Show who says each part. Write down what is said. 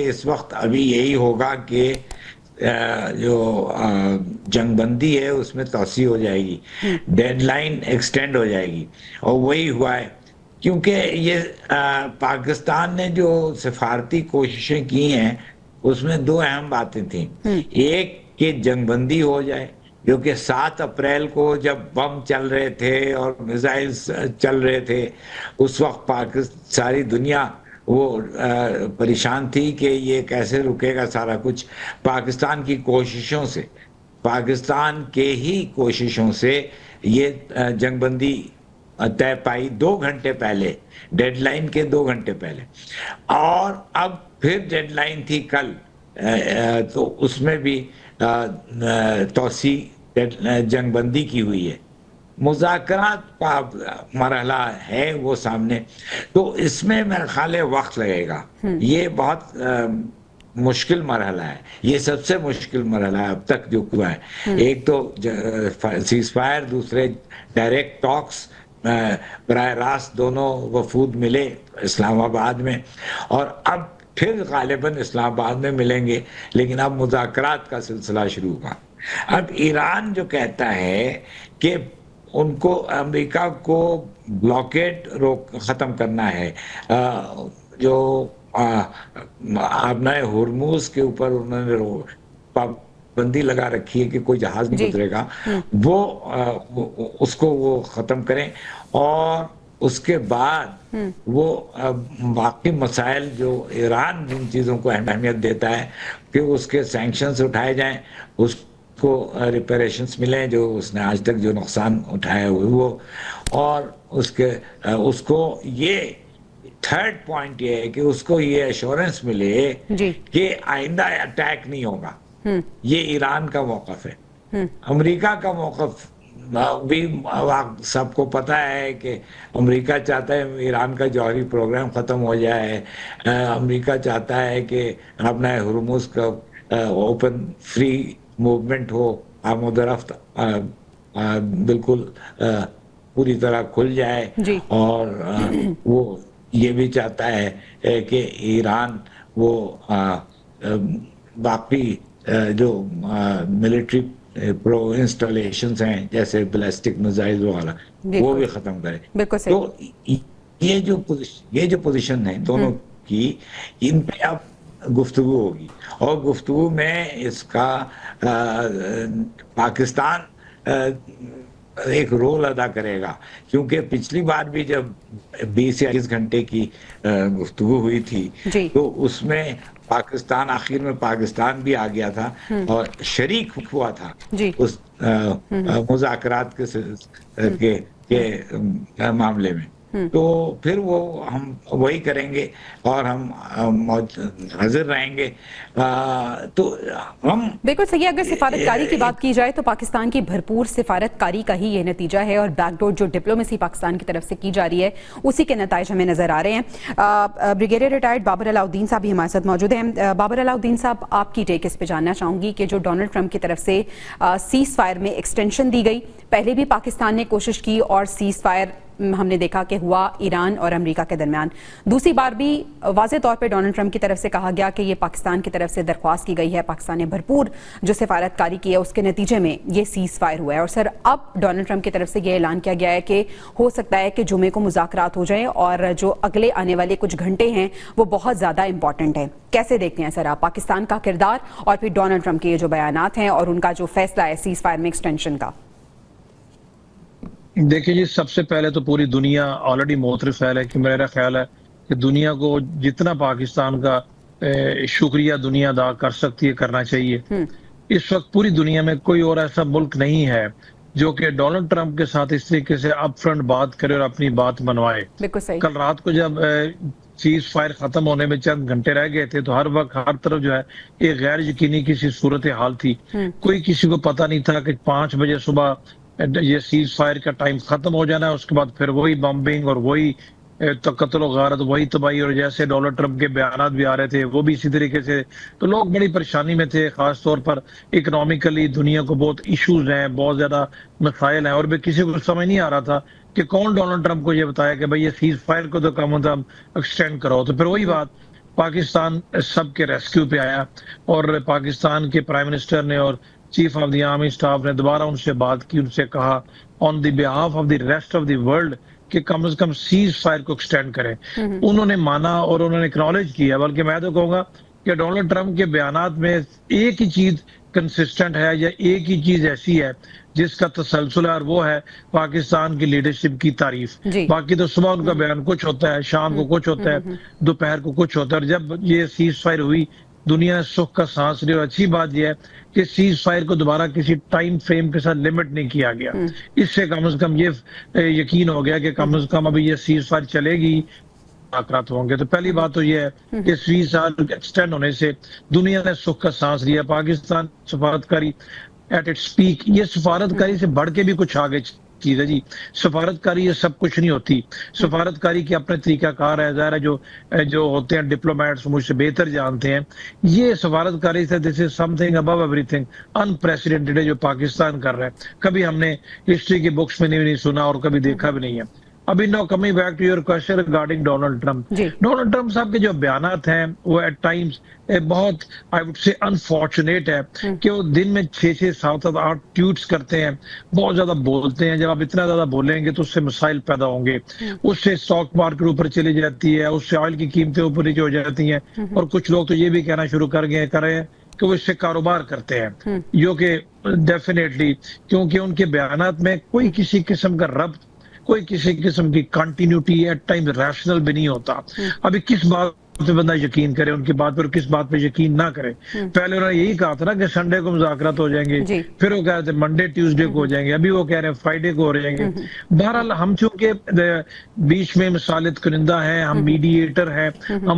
Speaker 1: इस वक्त अभी यही होगा कि जो जंगबंदी है उसमें तोसी हो जाएगी, डेडलाइन एक्सटेंड हो जाएगी, और वही हुआ है। क्योंकि ये पाकिस्तान ने जो सिफारती कोशिशें की हैं उसमें दो अहम बातें थी। एक कि जंगबंदी हो जाए, जो कि 7 अप्रैल को जब बम चल रहे थे और मिसाइल्स चल रहे थे, उस वक्त पाकिस्तान सारी दुनिया वो परेशान थी कि ये कैसे रुकेगा सारा कुछ। पाकिस्तान की कोशिशों से, पाकिस्तान के ही कोशिशों से ये जंगबंदी तय पाई 2 घंटे पहले, डेडलाइन के 2 घंटे पहले। और अब फिर डेडलाइन थी कल, तो उसमें भी तोसी जंगबंदी की हुई है। मुज़ाकरात का मरहला है वो सामने, तो इसमें मेरे ख्याल है वक्त लगेगा। ये बहुत मुश्किल मरहला है, ये सबसे मुश्किल मरहला है अब तक जो हुआ है। एक तो सीज फायर, दूसरे डायरेक्ट टॉक्स, बराह रास्त दोनों वफूद मिले इस्लामाबाद में, और अब फिर गालिबन इस्लामाबाद में मिलेंगे, लेकिन अब मुज़ाकरात का सिलसिला शुरू होगा। अब ईरान जो कहता है कि उनको अमेरिका को ब्लॉकेड खत्म करना है, जो आपने हुर्मुज के ऊपर उन्होंने पाबंदी लगा रखी है कि कोई जहाज नहीं गुजरेगा, वो उसको वो खत्म करें, और उसके बाद वो बाकी मसाइल जो ईरान जिन चीज़ों को अहमियत देता है कि उसके सैंक्शंस उठाए जाएं, उसको रिपेरेशंस मिलें जो उसने आज तक जो नुकसान उठाया हुए वो, और उसको ये थर्ड पॉइंट ये है कि उसको ये एश्योरेंस मिले कि आइंदा अटैक नहीं होगा। ये ईरान का मौक़िफ़ है। अमेरिका का मौक़िफ़ भी सबको पता है कि अमेरिका चाहता है ईरान का जौहरी प्रोग्राम ख़त्म हो जाए। अमेरिका चाहता है कि अपना हुर्मुज़ का ओपन फ्री मूवमेंट हो, आमद-ओ-रफ्त बिल्कुल पूरी तरह खुल जाए, और वो ये भी चाहता है कि ईरान वो बाकी जो मिलिट्री प्रो इंस्टॉलेशंस हैं जैसे बैलिस्टिक मिसाइल वाला, वो भी खत्म करे। तो ये जो पोजीशन है दोनों की, इन पे अब गुफ्तगू होगी, और गुफ्तगू में इसका पाकिस्तान एक रोल अदा करेगा, क्योंकि पिछली बार भी जब 20 या 21 घंटे की गुफ्तगू हुई थी तो उसमें पाकिस्तान, आखिर में पाकिस्तान भी आ गया था और शरीक हुआ था उस मुज़ाकरात के मामले में। तो फिर वो हम वही करेंगे और हम हाजिर रहेंगे। तो हम
Speaker 2: बिल्कुल सही। अगर सिफारतकारी की बात की जाए तो पाकिस्तान की भरपूर सिफारतकारी का ही ये नतीजा है, और बैकडोर जो डिप्लोमेसी पाकिस्तान की तरफ से की जा रही है उसी के नताइज हमें नजर आ रहे हैं। ब्रिगेडियर रिटायर्ड बाबर अलाउद्दीन साहब भी हमारे साथ मौजूद हैं। बाबर अलाउद्दीन साहब, आपकी टेक इस पे जानना चाहूंगी कि जो डोनाल्ड ट्रंप की तरफ से सीज फायर में एक्सटेंशन दी गई, पहले भी पाकिस्तान ने कोशिश की और सीज फायर हमने देखा कि हुआ ईरान और अमेरिका के दरमियान, दूसरी बार भी वाज़े तौर पे डोनाल्ड ट्रंप की तरफ से कहा गया कि ये पाकिस्तान की तरफ से दरख्वास्त की गई है, पाकिस्तान ने भरपूर जो सिफारतकारी की है उसके नतीजे में ये सीज फायर हुआ है। और सर, अब डोनाल्ड ट्रंप की तरफ से ये ऐलान किया गया है कि हो सकता है कि जुमे को मुज़ाकरात हो जाए, और जो अगले आने वाले कुछ घंटे हैं वो बहुत ज़्यादा इंपॉर्टेंट है। कैसे देखते हैं सर आप पाकिस्तान का किरदार और फिर डोनाल्ड ट्रंप के ये जो बयानात हैं और उनका जो फैसला है सीज फायर में एक्सटेंशन का?
Speaker 3: देखिए जी, सबसे पहले तो पूरी दुनिया ऑलरेडी मोतरफ है कि मेरा ख्याल है कि दुनिया को जितना पाकिस्तान का शुक्रिया दुनिया अदा कर सकती है करना चाहिए। इस वक्त पूरी दुनिया में कोई और ऐसा मुल्क नहीं है जो कि डोनाल्ड ट्रंप के साथ इस तरीके से अप फ्रंट बात करे और अपनी बात मनवाए। कल रात को जब सीज फायर खत्म होने में चंद घंटे रह गए थे तो हर वक्त हर तरफ जो है एक गैर यकीनी किसी सूरत हाल थी। कोई किसी को पता नहीं था कि 5 बजे सुबह ये सीज फायर का टाइम खत्म हो जाना है, उसके बाद फिर वही बम्बिंग और वही कत्ल गारत, वही तबाही, और जैसे डोनाल्ड ट्रंप के बयान भी आ रहे थे वो भी इसी तरीके से। तो लोग बड़ी परेशानी में थे, खासतौर पर इकोनॉमिकली दुनिया को बहुत इश्यूज हैं, बहुत ज्यादा मसाइल हैं, और भी किसी को समझ नहीं आ रहा था कि कौन डोनाल्ड ट्रंप को ये बताया कि भाई ये सीज फायर को तो कम एक्सटेंड करो। तो फिर वही बात पाकिस्तान सबके रेस्क्यू पे आया और पाकिस्तान के प्राइम मिनिस्टर ने और chief of the army staff ने दोबारा उनसे बात की, उनसे कहा on the behalf of the rest of the world कि कम से कम सीज फायर को एक्सटेंड करें। उन्होंने माना और उन्होंने एक्नॉलेज किया। बल्कि मैं तो कहूंगा कि डोनाल्ड ट्रंप के बयानात में एक ही चीज कंसिस्टेंट है या एक ही चीज ऐसी है जिसका तसलसल है, और वो है पाकिस्तान की लीडरशिप की तारीफ। बाकी तो सुबह उनका बयान कुछ होता है, शाम को कुछ होता है, दोपहर को कुछ होता है। और जब ये सीज फायर हुई, दुनिया ने सुख का सांस लिया। और अच्छी बात यह है कि सीज फायर को दोबारा किसी टाइम फ्रेम के साथ लिमिट नहीं किया गया। इससे कम से कम ये यकीन हो गया कि कम से कम अभी ये सीज फायर चलेगी, मुज़ाकरात होंगे। तो पहली बात तो ये है कि सीज फायर एक्सटेंड होने से दुनिया ने सुख का सांस लिया। पाकिस्तान सफारतकारी एट इट्स पीक, ये सफारतकारी से बढ़ के भी कुछ आगे चीज है जी। सफारतकारी ये सब कुछ नहीं होती। सफारतकारी के अपने तरीकाकार है, ज़ाहिर है जो होते हैं डिप्लोमेट्स मुझसे बेहतर जानते हैं। ये सफारतकारी से this is something above everything, unprecedented है जो पाकिस्तान कर रहा है। कभी हमने हिस्ट्री की बुक्स में नहीं सुना और कभी देखा भी नहीं है। अभी now coming back to your question regarding Donald Trump. Donald Trump साहब के जो बयानात हैं वो एट टाइम्स बहुत आई वुड से अनफॉर्चुनेट है कि वो दिन में 6-6, 7-8 ट्वीट्स करते हैं, बहुत ज्यादा बोलते हैं। जब आप इतना ज्यादा बोलेंगे तो उससे मसाइल पैदा होंगे, उससे स्टॉक मार्केट ऊपर चली जाती है, उससे ऑयल की कीमतें ऊपर नीचे हो जाती हैं। और कुछ लोग तो ये भी कहना शुरू कर रहे हैं कि वो इससे कारोबार करते हैं, जो कि डेफिनेटली, क्योंकि उनके बयानात में कोई किसी किस्म का रब्त, कोई किसी किस्म की कंटिन्यूटी एट टाइम रैशनल भी नहीं होता। अभी किस बात पे बंदा यकीन करे उनकी बात पर, किस बात पे यकीन ना करे। पहले उन्होंने यही कहा था ना कि संडे को मुज़ाकरात हो जाएंगे, फिर वो कह रहे थे मंडे ट्यूसडे को हो जाएंगे, अभी वो कह रहे हैं फ्राइडे को हो जाएंगे। बहरहाल हम चूंकि बीच में मिसालित कुनिंदा है, हम मीडिएटर हैं, हम